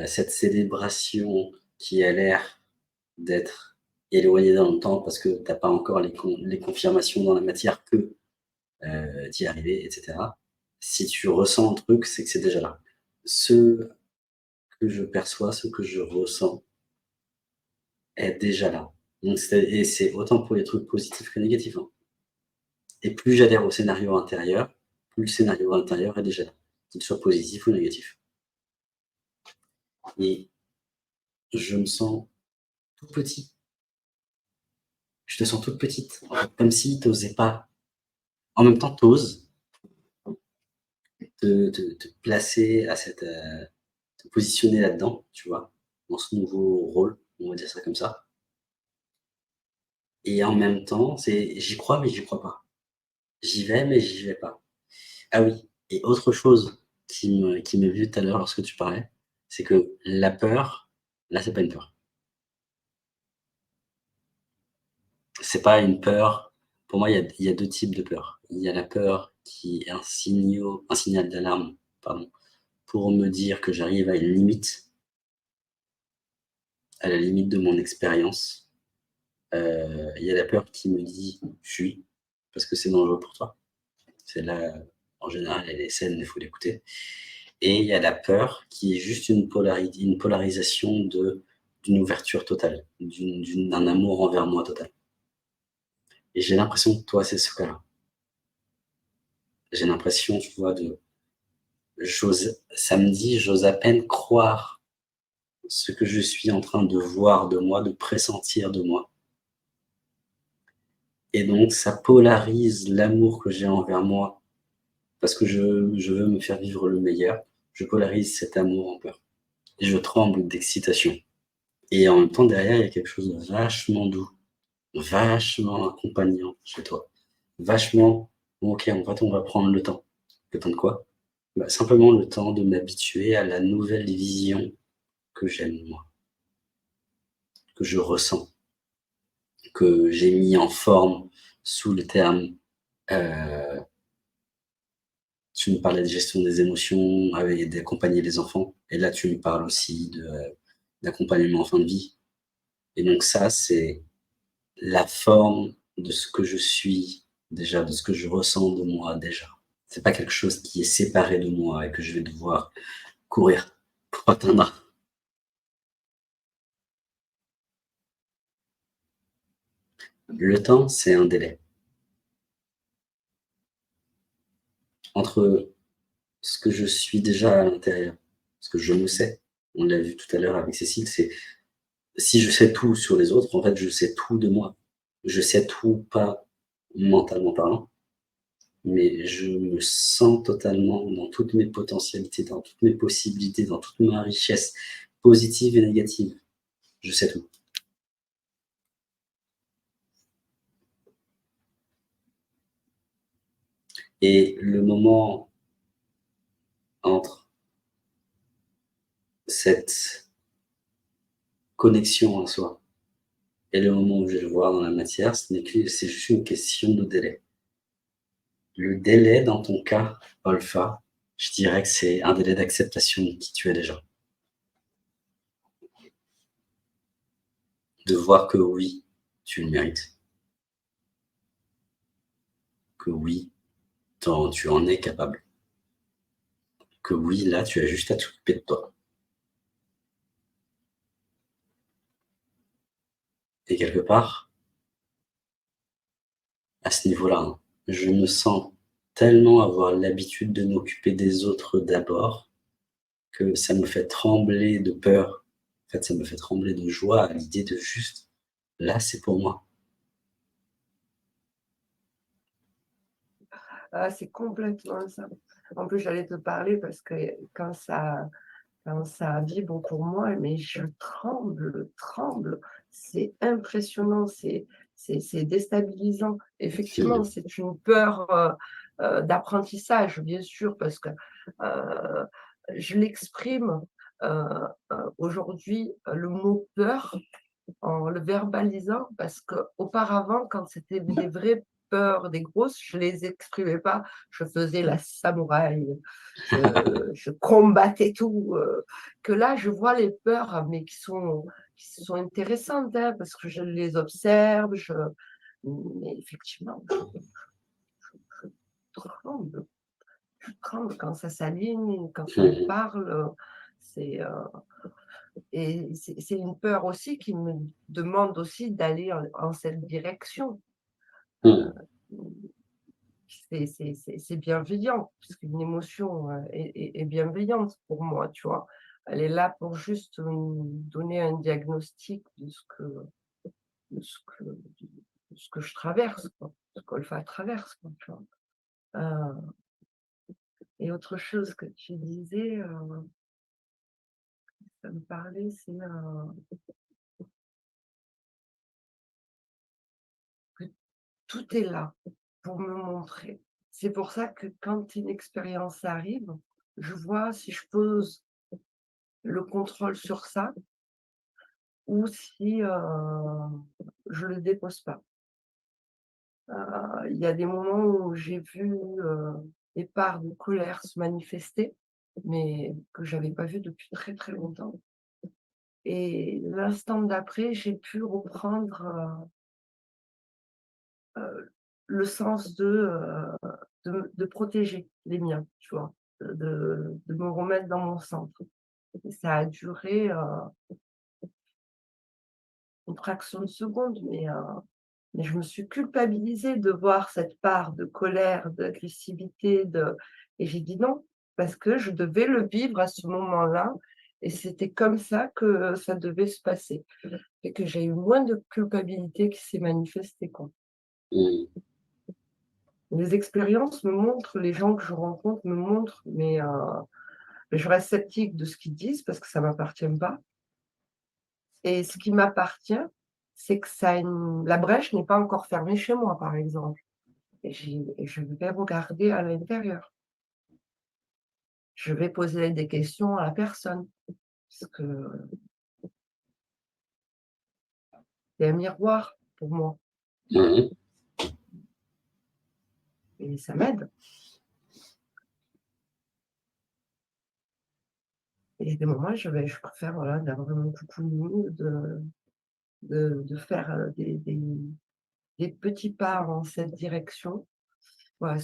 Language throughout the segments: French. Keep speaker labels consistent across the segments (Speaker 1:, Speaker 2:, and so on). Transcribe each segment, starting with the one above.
Speaker 1: cette célébration qui a l'air d'être éloignée dans le temps parce que tu as pas encore les confirmations dans la matière que, tu y es arrivé et cetera. Si tu ressens un truc, c'est que c'est déjà là. Ce que je perçois, ce que je ressens est déjà là. Donc c'est autant pour les trucs positifs que négatifs, hein. Et plus j'adhère au scénario intérieur, plus le scénario intérieur est déjà là, qu'il soit positif ou négatif. Et je me sens tout petit. Je te sens toute petite, en fait, comme si tu osais pas. En même temps, tu oses te placer à cette, te positionner là-dedans, tu vois? Dans ce nouveau rôle, on va dire ça comme ça. Et en même temps, c'est j'y crois, mais j'y crois pas. J'y vais, mais j'y vais pas. Ah oui, et autre chose qui m'est venue tout à l'heure lorsque tu parlais, c'est que la peur, là, c'est pas une peur. C'est pas une peur. Pour moi, il y a 2 types de peur. Il y a la peur qui est un signal d'alarme, pardon, pour me dire que j'arrive à une limite, à la limite de mon expérience. Il y a la peur qui me dit: «Fuis», parce que c'est dangereux pour toi. Celle-là, en général, elle est saine, il faut l'écouter. Et il y a la peur qui est juste une polarisation d'une ouverture totale, d'un amour envers moi total. Et j'ai l'impression que toi, c'est ce cas-là. J'ai l'impression, tu vois, samedi, j'ose à peine croire ce que je suis en train de voir de moi, de pressentir de moi. Et donc ça polarise l'amour que j'ai envers moi, parce que je veux me faire vivre le meilleur. Je polarise cet amour en peur et je tremble d'excitation. Et en même temps, derrière, il y a quelque chose de vachement doux, vachement accompagnant chez toi. Vachement: «Bon OK, en fait, on va prendre le temps». Le temps de quoi? Bah, simplement le temps de m'habituer à la nouvelle vision que j'aime moi, que je ressens, que j'ai mis en forme sous le terme, heu, tu me parlais de gestion des émotions, et d'accompagner les enfants et là tu me parles aussi d'accompagnement en fin de vie et donc ça, c'est la forme de ce que je suis déjà, de ce que je ressens de moi déjà. C'est pas quelque chose qui est séparé de moi et que je vais devoir courir pour atteindre. Le temps, c'est un délai. Entre ce que je suis déjà à l'intérieur, ce que je me sais, on l'a vu tout à l'heure avec Cécile, c'est si je sais tout sur les autres, en fait, je sais tout de moi. Je sais tout, pas mentalement parlant, mais je me sens totalement dans toutes mes potentialités, dans toutes mes possibilités, dans toute ma richesse, positive et négative. Je sais tout. Et le moment entre cette connexion à soi et le moment où je vais le voir dans la matière, c'est juste une question de délai. Le délai dans ton cas, Olfa, je dirais que c'est un délai d'acceptation de qui tu es déjà. De voir que oui, tu le mérites, que oui, tu en es capable, que oui, là, tu as juste à t'occuper de toi. Et quelque part, à ce niveau-là, hein, je me sens tellement avoir l'habitude de m'occuper des autres d'abord, que ça me fait trembler de peur. En fait, ça me fait trembler de joie à l'idée de juste, là, c'est pour moi.
Speaker 2: Ah, c'est complètement ça. En plus, j'allais te parler parce que quand ça vibre pour moi, mais je tremble. C'est impressionnant, c'est déstabilisant. Effectivement,
Speaker 1: Mmh.
Speaker 2: c'est une peur, d'apprentissage, bien sûr, parce que, heu, je l'exprime, heu aujourd'hui, le mot «peur» en le verbalisant parce qu'auparavant, quand c'était des vraies peurs, des grosses, je les exprimais pas. Je faisais la samouraï, je combattais tout, que là, je vois les peurs, mais qui sont intéressantes, hein, parce que je les observe, mais effectivement, je tremble. Je tremble quand ça s'aligne, quand ça me
Speaker 1: Mmh.
Speaker 2: parle, c'est, et c'est une peur aussi qui me demande aussi d'aller en cette direction.
Speaker 1: Mmh.
Speaker 2: C'est bienveillant, parce qu'une émotion, est bienveillante pour moi, tu vois? Elle est là pour juste me donner un diagnostic de ce que je traverse, quoi, ce qu'Olfa traverse, quoi, tu vois? Et autre chose que tu disais, ça me parlait, c'est, que tout est là pour me montrer. C'est pour ça que quand une expérience arrive, je vois si je pose le contrôle sur ça ou si, je le dépose pas. Il y a des moments où j'ai vu, des parts de colère se manifester, mais que j'avais pas vu depuis très, très longtemps, et l'instant d'après, j'ai pu reprendre, le sens de protéger les miens, tu vois? De me remettre dans mon centre, et ça a duré, une fraction de seconde, mais je me suis culpabilisée de voir cette part de colère, d'agressivité, et j'ai dit: «Non», parce que je devais le vivre à ce moment-là, et c'était comme ça que ça devait se passer, et que j'ai eu moins de culpabilité qui s'est manifestée, quoi.
Speaker 1: Mmh.
Speaker 2: Les expériences me montrent, les gens que je rencontre me montrent, mais je reste sceptique de ce qu'ils disent parce que ça m'appartient pas, et ce qui m'appartient, c'est que la brèche n'est pas encore fermée chez moi, par exemple. Et je vais regarder à l'intérieur. Je vais poser des questions à la personne, parce que c'est un miroir pour moi,
Speaker 1: Mmh.
Speaker 2: et ça m'aide. Et il y a des moments, je préfère, voilà, d'avoir mon coucou, de faire, des petits pas dans cette direction. Voilà,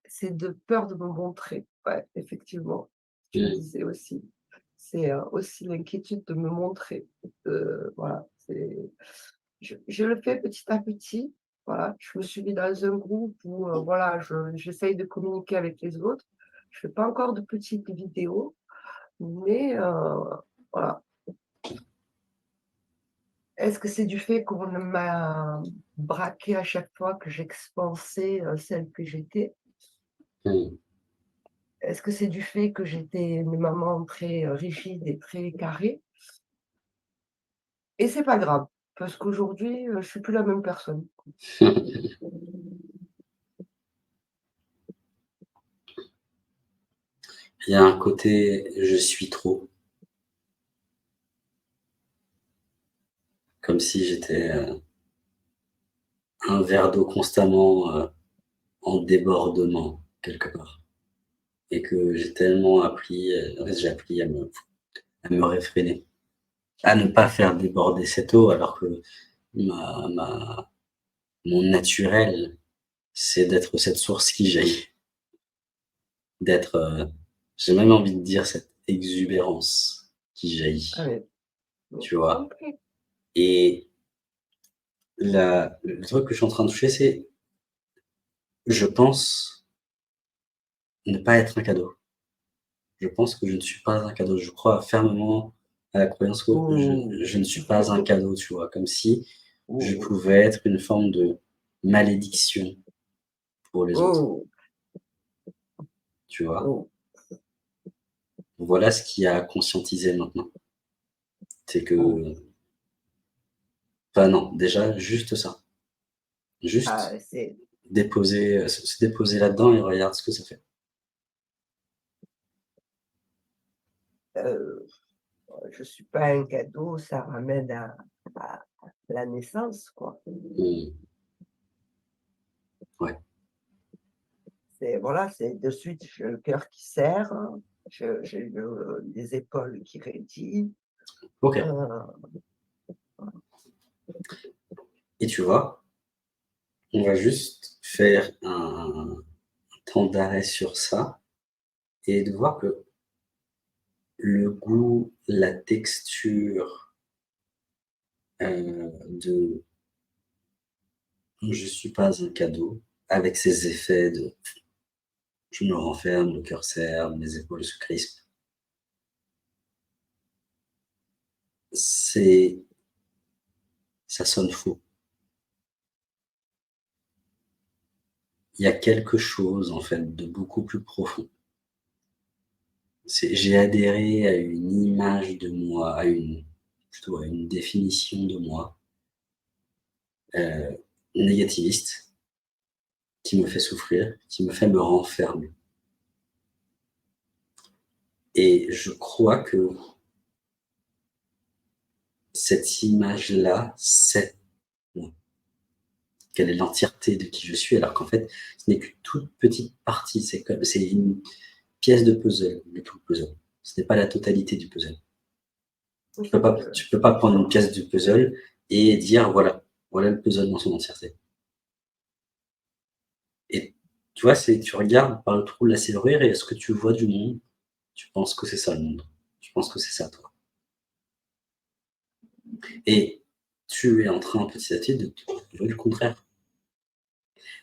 Speaker 2: c'est de peur de me montrer. Ouais, effectivement, tu le
Speaker 1: Mmh.
Speaker 2: disais aussi. C'est, aussi l'inquiétude de me montrer. Voilà, je le fais petit à petit. Voilà, je me suis mis dans un groupe où, voilà, j'essaye de communiquer avec les autres. Je fais pas encore de petites vidéos, mais, voilà. Est-ce que c'est du fait qu'on m'a braquée à chaque fois que j'expansais, celle que j'étais?
Speaker 1: Mmh.
Speaker 2: Est-ce que c'est du fait que j'étais une maman très, rigide et très carrée? Et c'est pas grave, parce qu'aujourd'hui, je suis plus la même personne.
Speaker 1: Il y a un côté «je suis trop», comme si j'étais, un verre d'eau constamment, en débordement quelque part, et que j'ai tellement appris, en fait, j'ai appris à me réfréner, à ne pas faire déborder cette eau alors que ma mon naturel, c'est d'être cette source qui jaillit, d'être, j'ai même envie de dire cette exubérance qui
Speaker 2: Ah
Speaker 1: jaillit,
Speaker 2: mais
Speaker 1: tu
Speaker 2: j'ai
Speaker 1: vois?
Speaker 2: compris.
Speaker 1: Et le truc que je suis en train de toucher, c'est, je pense ne pas être un cadeau. Je pense que je ne suis pas un cadeau. Je crois fermement à la croyance que
Speaker 2: Ouh!
Speaker 1: je ne suis pas un cadeau, tu vois? Comme si je
Speaker 2: Oh,
Speaker 1: pouvais être une forme de malédiction pour les autres,
Speaker 2: oh,
Speaker 1: tu vois?
Speaker 2: oh.
Speaker 1: Voilà ce qu'il y a à conscientiser maintenant. C'est
Speaker 2: Oh.
Speaker 1: que, enfin non, déjà juste ça.
Speaker 2: Ah,
Speaker 1: Juste
Speaker 2: c'est,
Speaker 1: déposer, se déposer là-dedans et regarde ce que ça fait.
Speaker 2: heu, je suis pas un cadeau, ça ramène à la naissance, quoi.
Speaker 1: Mmh. Ouais.
Speaker 2: Voilà, c'est de suite, j'ai le cœur qui serre, j'ai les épaules qui raidillent,
Speaker 1: OK.
Speaker 2: heu,
Speaker 1: Et tu vois, on va juste faire un temps d'arrêt sur ça et de voir que le goût, la texture, de «Je suis pas un cadeau» avec ses effets de je me renferme, le cœur serre, mes épaules se crispent. C'est ça sonne faux. Il y a quelque chose, en fait, de beaucoup plus profond. J'ai adhéré à une image de moi, plutôt à une définition de moi, négativiste, qui me fait souffrir, qui me fait me renfermer et je crois que cette image-là, c'est moi. Quelle est l'entièreté de qui je suis, alors qu'en fait, ce n'est qu'une toute petite partie. C'est une pièce de puzzle, le tout puzzle. Ce n'est pas la totalité du puzzle.
Speaker 2: oui,
Speaker 1: Tu peux pas prendre une pièce du puzzle et dire: voilà le puzzle dans son entièreté» et tu vois, tu regardes par le trou de la serrure et ce que tu vois du monde, tu penses que c'est ça le monde. Tu penses que c'est ça toi et tu es en train petit à petit de te prouver le contraire.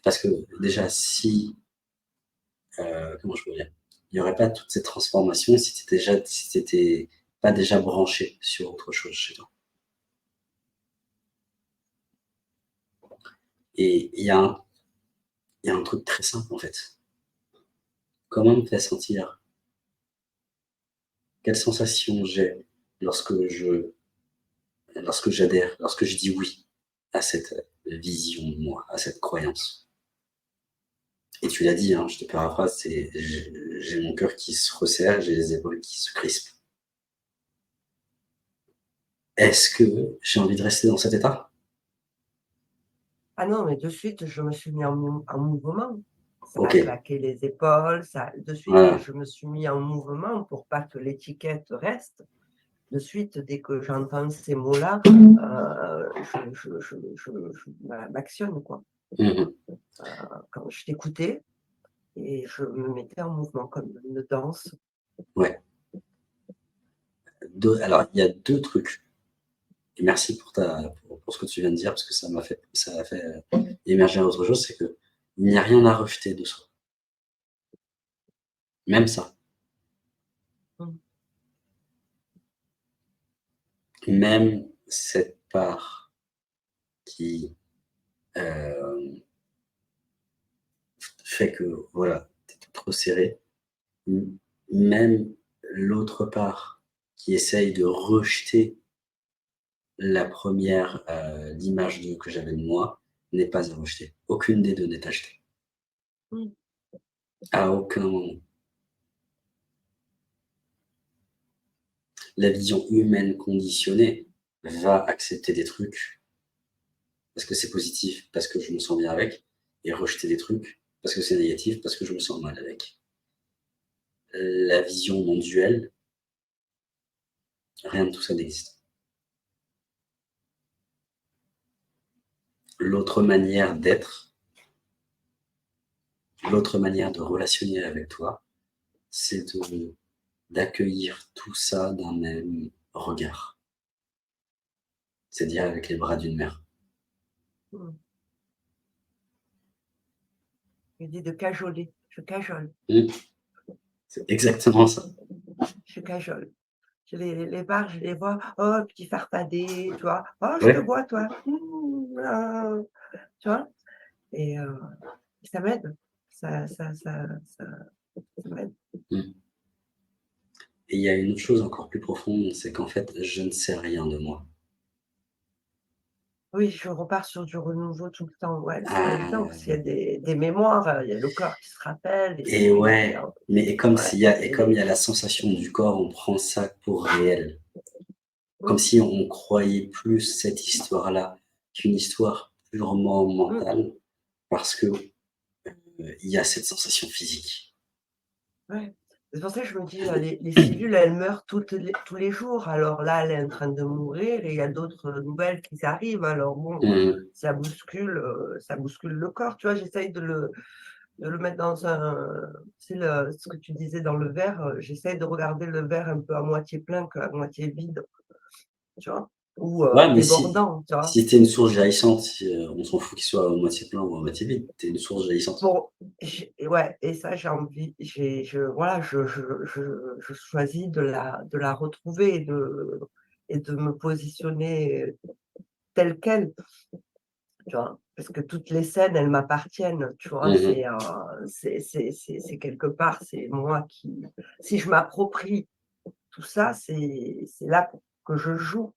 Speaker 1: Parce que déjà si, comment je peux dire? Il n'y aurait pas toutes ces transformations si tu étais pas déjà branché sur autre chose chez toi et il y a un truc très simple en fait. Comment me fait sentir? Quelle sensation j'ai lorsque je lorsque j'adhère, lorsque je dis oui à cette vision de moi, à cette croyance? Et tu l'as dit, hein, je te paraphrase, c'est j'ai mon cœur qui se resserre, j'ai les épaules qui se crispent. Est-ce que j'ai envie de rester dans cet état?
Speaker 2: ah non, mais de suite, je me suis mis en mouvement. Ça a
Speaker 1: OK,
Speaker 2: claqué les épaules, ça de suite,
Speaker 1: voilà.
Speaker 2: je me suis mis en mouvement pour pas que l'étiquette reste. De suite, dès que j'entends ces mots-là, je m'actionne, quoi.
Speaker 1: Mmh mh.
Speaker 2: Quand je t'écoutais et je me mettais en mouvement comme une danse.
Speaker 1: Ouais. Alors il y a 2 trucs et merci pour ce que tu viens de dire parce que ça m'a fait, émerger autre chose, c'est qu'il n'y a rien à rejeter de soi, même ça.
Speaker 2: Mmh.
Speaker 1: Même cette part qui, hem, fait que voilà, tu es tout trop serré, m même l'autre part qui essaye de rejeter l'image que j'avais de moi n'est pas à rejeter. Aucune des 2 n'est à jeter.
Speaker 2: Mmh.
Speaker 1: À aucun moment. La vision humaine conditionnée va accepter des trucs parce que c'est positif, parce que je me sens bien avec, et rejeter des trucs parce que c'est négatif, parce que je me sens mal avec. La vision non duelle, rien de tout ça n'existe. L'autre manière d'être, l'autre manière de relationner avec toi, c'est d'accueillir tout ça d'un même regard, c'est-à-dire avec les bras d'une mère.
Speaker 2: Mmh. Il dit de cajoler, je cajole,
Speaker 1: Mmh, c'est exactement ça.
Speaker 2: je cajole. Les barres, je les vois, oh, petit farfadet, tu vois? Oh, je te
Speaker 1: Ouais,
Speaker 2: vois toi, mmh, ah, tu vois? Et ça m'aide, ça ça m'aide.
Speaker 1: mmh. Et il y a une autre chose encore plus profonde, c'est qu'en fait, je ne sais rien de moi.
Speaker 2: Oui, je repars sur du renouveau tout le temps, ouais, c'est pas évident parce qu'il y a
Speaker 1: Ah
Speaker 2: des mémoires, il y a le corps qui se rappelle
Speaker 1: et
Speaker 2: et
Speaker 1: ouais, mais
Speaker 2: ouais
Speaker 1: et comme il y a la sensation du corps, on prend ça pour réel. Comme
Speaker 2: mmh,
Speaker 1: si on croyait plus cette histoire-là qu'une histoire purement
Speaker 2: mmh,
Speaker 1: mentale, parce que il y a cette sensation physique.
Speaker 2: Ouais. C'est pour ça que je me dis, les cellules, elles meurent tous les jours. Alors là, elle est en train de mourir et il y a d'autres, nouvelles qui arrivent. Alors bon,
Speaker 1: Mmh.
Speaker 2: ça bouscule le corps, tu vois? J'essaye de le mettre dans un c'est le ce que tu disais dans le verre, j'essaye de regarder le verre un peu à moitié plein qu'à moitié vide, tu vois? Ou
Speaker 1: Ouais, mais
Speaker 2: débordant, tu vois?
Speaker 1: si tu es une source jaillissante, on s'en fout qu'il soit à moitié plein ou à moitié vide, tu es une source jaillissante.
Speaker 2: Bon, j'ai ouais et ça, j'ai envie je voilà, je choisis de la retrouver et de me positionner telle quelle, tu vois? Parce que toutes les scènes, elles m'appartiennent, tu vois?
Speaker 1: Mmh mh.
Speaker 2: C'est quelque part, c'est moi qui si je m'approprie tout ça, c'est là que je joue.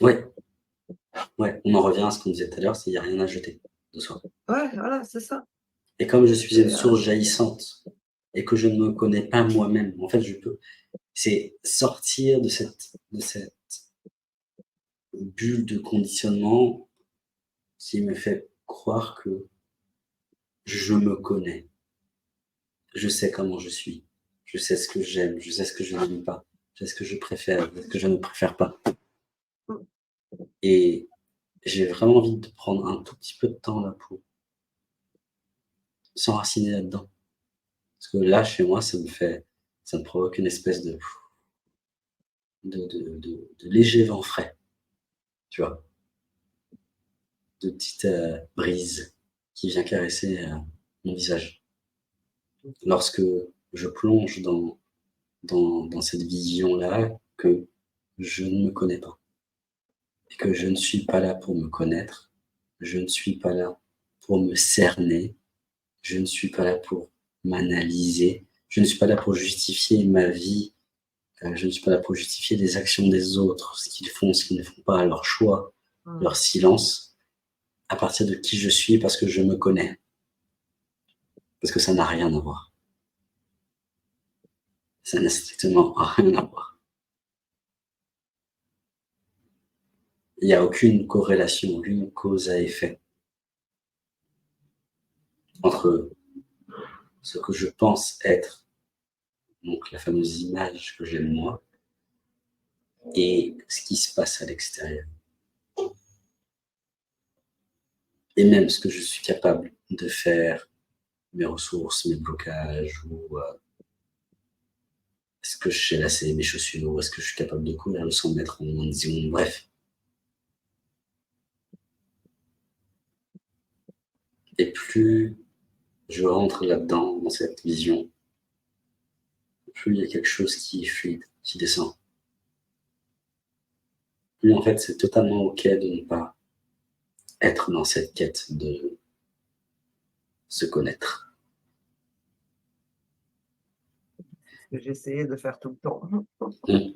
Speaker 1: Ouais, ouais, on en revient à ce qu'on disait tout à l'heure, c'est il y a rien à jeter de soi.
Speaker 2: Ouais, voilà, c'est ça.
Speaker 1: Et comme je suis une
Speaker 2: C'est,
Speaker 1: source jaillissante et que je ne me connais pas moi-même, en fait, c'est sortir de cette bulle de conditionnement qui me fait croire que je me connais. Je sais comment je suis. Je sais ce que j'aime, je sais ce que je n'aime pas. Je sais ce que je préfère, je sais ce que je ne préfère pas.
Speaker 2: mmh,
Speaker 1: Et j'ai vraiment envie de prendre un tout petit peu de temps là pour s'enraciner là-dedans. Parce que là, chez moi, ça me provoque une espèce de léger vent frais, tu vois? De petite, brise qui vient caresser, mon visage. Lorsque je plonge dans cette vision-là que je ne me connais pas et que je ne suis pas là pour me connaître, je ne suis pas là pour me cerner, je ne suis pas là pour m'analyser, je ne suis pas là pour justifier ma vie, je ne suis pas là pour justifier les actions des autres, ce qu'ils font, ce qu'ils ne font pas, leurs choix,
Speaker 2: mmh.
Speaker 1: leur silence, à partir de qui je suis parce que je me connais, parce que ça n'a rien à voir. Ça n'a strictement rien à voir. Il n'y a aucune corrélation, aucune cause à effet entre ce que je pense être, donc la fameuse image que j'ai de moi, et ce qui se passe à l'extérieur. Et même ce que je suis capable de faire, mes ressources, mes blocages, ou est-ce que je sais lasser mes chaussures, ou est-ce que je suis capable de courir le 100 mètres en moins de 10 secondes, bref. Et plus je rentre là-dedans, dans cette vision, plus il y a quelque chose qui est fluide, qui descend. Plus en fait, c'est totalement OK de ne pas être dans cette quête de se connaître.
Speaker 2: Ce que j'essayais de faire tout le temps.
Speaker 1: Mmh.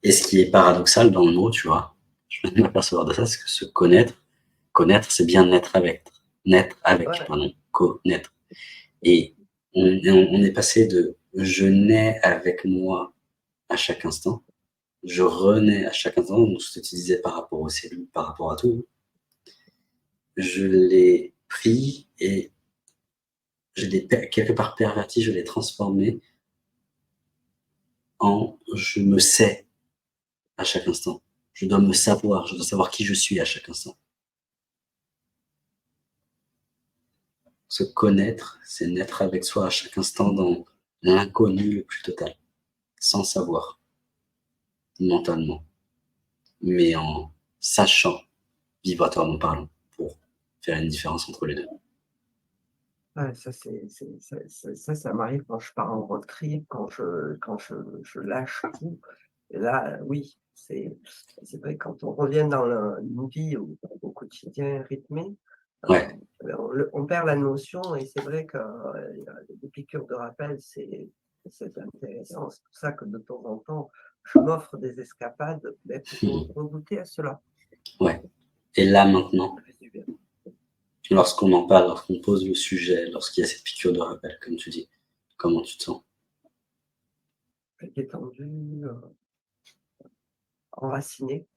Speaker 1: Et ce qui est paradoxal dans le mot, tu vois, je viens de m'apercevoir de ça, c'est que se connaître, connaître, c'est bien naître avec,
Speaker 2: Ouais,
Speaker 1: pardon, connaître. Et on est passé de je nais avec moi à chaque instant, je renais à chaque instant, donc ce que tu disais par rapport aux cellules, par rapport à tout, je l'ai pris et je l'ai quelque part perverti, je l'ai transformé en je me sais à chaque instant. Je dois me savoir, je dois savoir qui je suis à chaque instant. Se connaître, c'est naître avec soi à chaque instant dans l'inconnu le plus total, sans savoir, mentalement, mais en sachant, vibratoirement parlant, pour faire une différence entre les deux.
Speaker 2: ouais, ça m'arrive quand je pars en road trip, quand je lâche tout. Et là, oui, c'est vrai quand on revient dans une vie au quotidien rythmé, heu,
Speaker 1: Ouais,
Speaker 2: on perd la notion et c'est vrai que, les piqûres de rappel, c'est intéressant. C'est pour ça que de temps en temps, je m'offre des escapades, beh, pour regoûter à cela.
Speaker 1: ouais. Et là, maintenant,
Speaker 2: Ça fait du bien.
Speaker 1: lorsqu'on en parle, lorsqu'on pose le sujet, lorsqu'il y a cette piqûre de rappel, comme tu dis, comment tu te sens?
Speaker 2: Détendu, enraciné.